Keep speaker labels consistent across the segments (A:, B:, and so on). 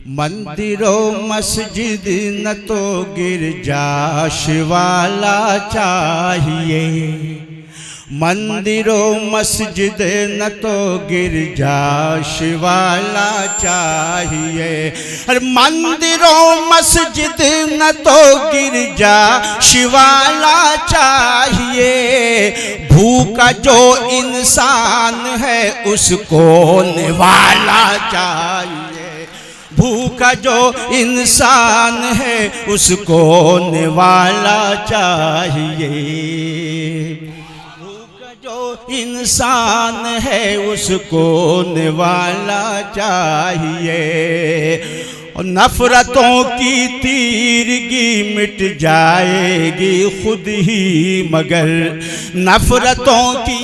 A: मंदिरों मस्जिद न तो गिरजा शिवाला चाहिए। मंदिरों मस्जिद न तो गिरजा शिवाला चाहिए। अरे मंदिरों मस्जिद न तो गिरजा शिवाला चाहिए। भूखा जो इंसान है उसको निवाला चाहिए। भूखा जो इंसान है उसको निवाला चाहिए। भूखा जो इंसान है उसको निवाला चाहिए। और नफरतों की तीरगी मिट जाएगी खुद ही, मगर नफरतों की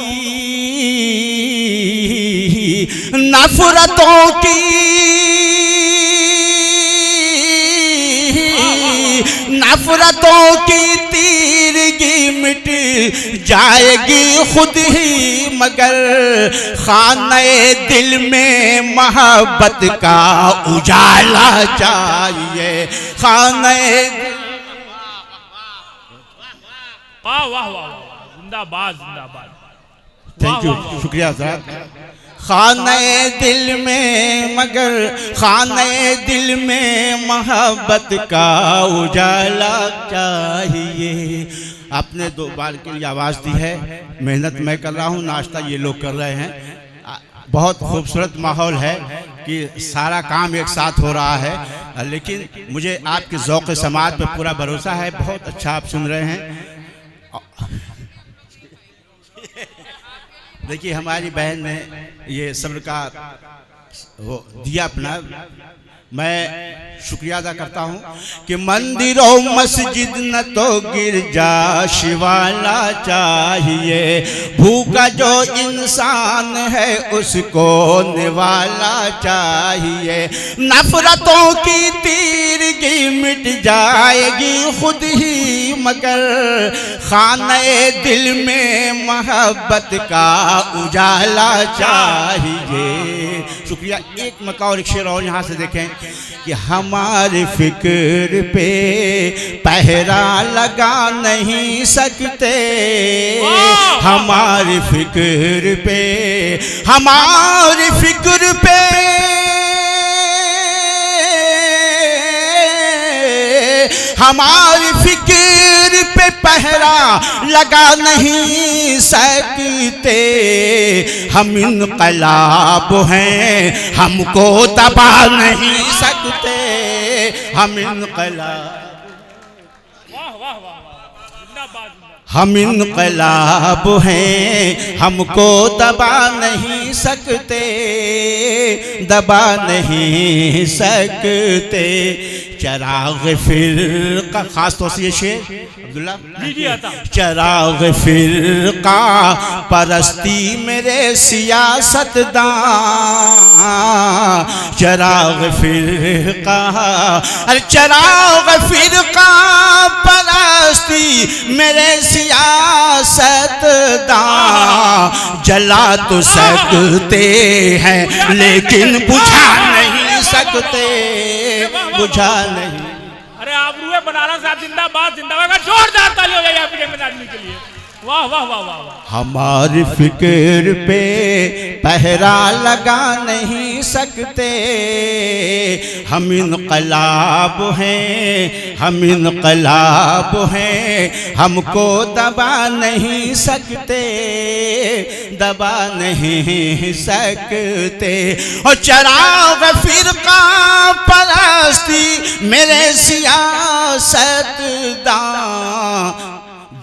A: नफरतों की तीरगी मिट जाएगी खुद ही, मगर खाने दिल में मोहब्बत का उजाला चाहिए। खाने
B: वाह वाह वाह, जिंदाबाद जिंदाबाद।
A: थैंक यू, शुक्रिया साहब। खाने दिल में, मगर खाने दिल में मोहब्बत का उजाला चाहिए। आपने 2 बार के लिए आवाज़ दी है। मेहनत मैं कर रहा हूँ, नाश्ता ये लोग कर रहे हैं। बहुत खूबसूरत माहौल है कि सारा काम एक साथ हो रहा है। लेकिन मुझे आपके ज़ौक़ समात पे पूरा भरोसा है। बहुत अच्छा आप सुन रहे हैं। देखिए हमारी बहन ने ये सब्र का वो दिया अपना, मैं शुक्रिया अदा करता हूँ कि मंदिरों मस्जिद न तो गिरजा शिवाला चाहिए। भूखा जो इंसान है उसको निवाला चाहिए। नफरतों की तीरगी मिट जाएगी खुद ही, मगर खाने दिल में मोहब्बत का उजाला चाहिए। शुक्रिया। एक मका और एक शेर और यहाँ से देखें कि हमारी फिक्र पे पहरा लगा नहीं सकते। हमारी फिक्र पे हमारी फिक्र पे हमारी फिक्र पे पहरा लगा नहीं सकते। हम इनकलाब हैं, हमको दबा नहीं सकते। हम इनकलाब हम इनकलाब हैं, हमको दबा नहीं सकते। दबा नहीं सकते। चराग फिरका, खास तौर से ये शेर अब्दुल्ला, चराग फिरका परस्ती मेरे सियासतदां। चराग फिरका, अरे चराग फिरका परस्ती मेरे सियासतदां। जला तो सकते हैं लेकिन बुझा नहीं सकते। बुझा नहीं।
B: अरे आप रूए बनाना साहब जिंदाबाद जिंदाबाद का जोरदार ताली हो जाए आपके आदमी के लिए। वाह वाह वाह वाह।
A: हमारी फिक्र पे पहरा लगा नहीं सकते। हम इनकलाब हैं, हम इनकलाब हैं, हमको दबा नहीं सकते। दबा नहीं सकते। और चराग फिरका परस्ती मेरे सियासतदां।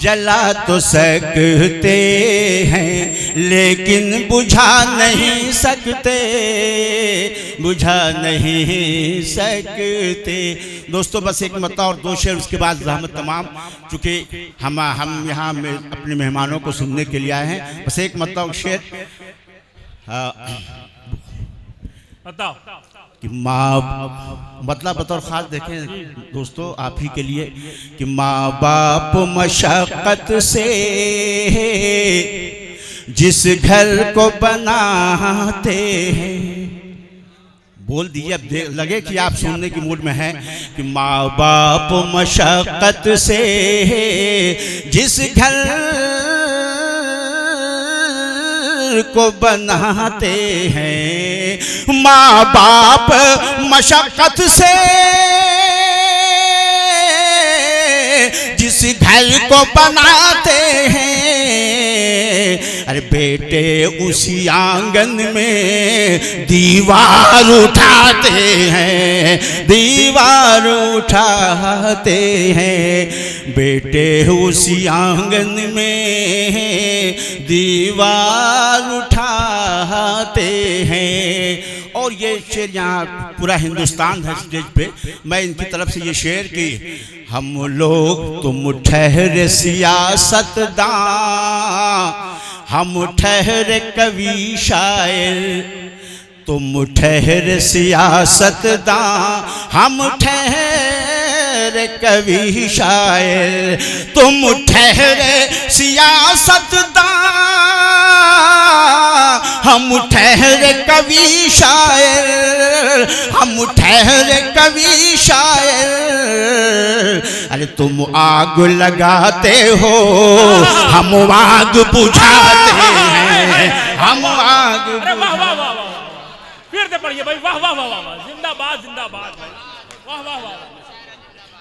A: जला तो सकते हैं लेकिन बुझा नहीं सकते। बुझा नहीं सकते। दोस्तों बस एक मता और 2 शेर, उसके बाद रहमत तमाम। चूँकि हम यहाँ में अपने मेहमानों को सुनने के लिए आए हैं। बस एक मता और शेर
B: बताओ
A: कि माँ, मतलब बतौर ख़ास देखें दोस्तों आप ही के लिए कि माँ बाप मशक्क़त से जिस घर को बनाते हैं बोल दीजिए, अब लगे कि आप सुनने की मूड में हैं कि माँ बाप मशक्कत से जिस घर को बनाते हैं, माँ बाप मशक्कत से जिस घर को बनाते हैं, अरे बेटे उसी आंगन में दीवार उठाते हैं, दीवार उठाते हैं, बेटे उसी आंगन में दीवार उठाते हैं। और ये शेर यहाँ पूरा हिंदुस्तान है स्टेज पे, मैं इनकी तरफ से ये शेर की, हम लोग तुम ठहरे सियासतदां, हम ठहरे कवि शायर, तुम ठहरे सियासतदां, हम ठहरे कवि शायर, तुम ठहरे सियासतदां, हम ठहरे कवि शायर, हम ठहरे कवि शायर। अरे तुम आग लगाते हो, हम आग बुझाते हैं, हम आग।
B: अरे वाह वाह वाह वाह, फिर से पढ़िए भाई, वाह वाह वाह वाह, जिंदाबाद जिंदाबाद भाई, वाह वाह वाह,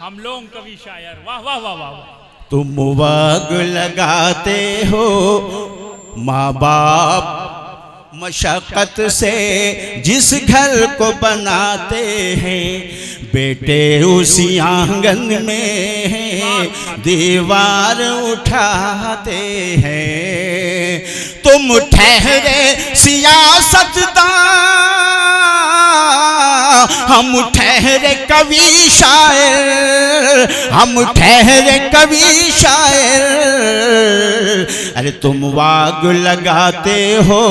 B: हम लोग कवि शायर, वाह वाह वाह वाह।
A: तुम आग लगाते हो, माँ बाप मशक्कत से जिस घर को बनाते हैं, बेटे उसी आंगन में दीवार उठाते हैं। तुम ठहरे सियासतदां, हम ठहरे कवि शायर, हम ठहरे कवि शायर। अरे तुम वाग लगाते हो,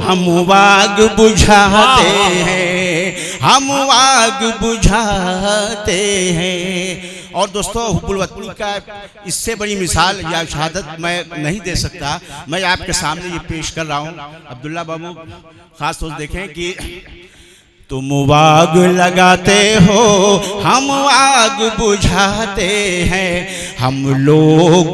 A: हम वाग बुझाते हैं, हम वाग बुझाते हैं। और दोस्तों, हुब्बुल वतनी का इससे बड़ी मिसाल या शहादत मैं नहीं दे सकता। मैं आपके सामने ये पेश कर रहा हूँ। अब्दुल्ला बाबू खास तौर से देखें कि तुम वाग लगाते हो, हम आग बुझाते हैं। हम लोग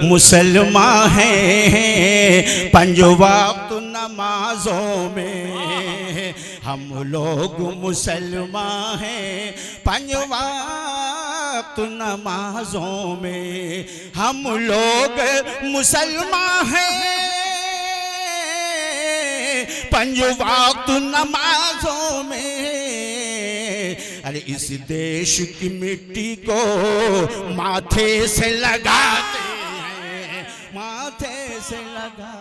A: मुसलमान हैं, पंज वक्त नमाजों में। हम लोग मुसलमान हैं, पंज वक्त नमाजों में। हम लोग मुसलमान हैं, पंज वक्त नमाजों में। अरे इस देश की मिट्टी को माथे से लगाते हैं, माथे से लगा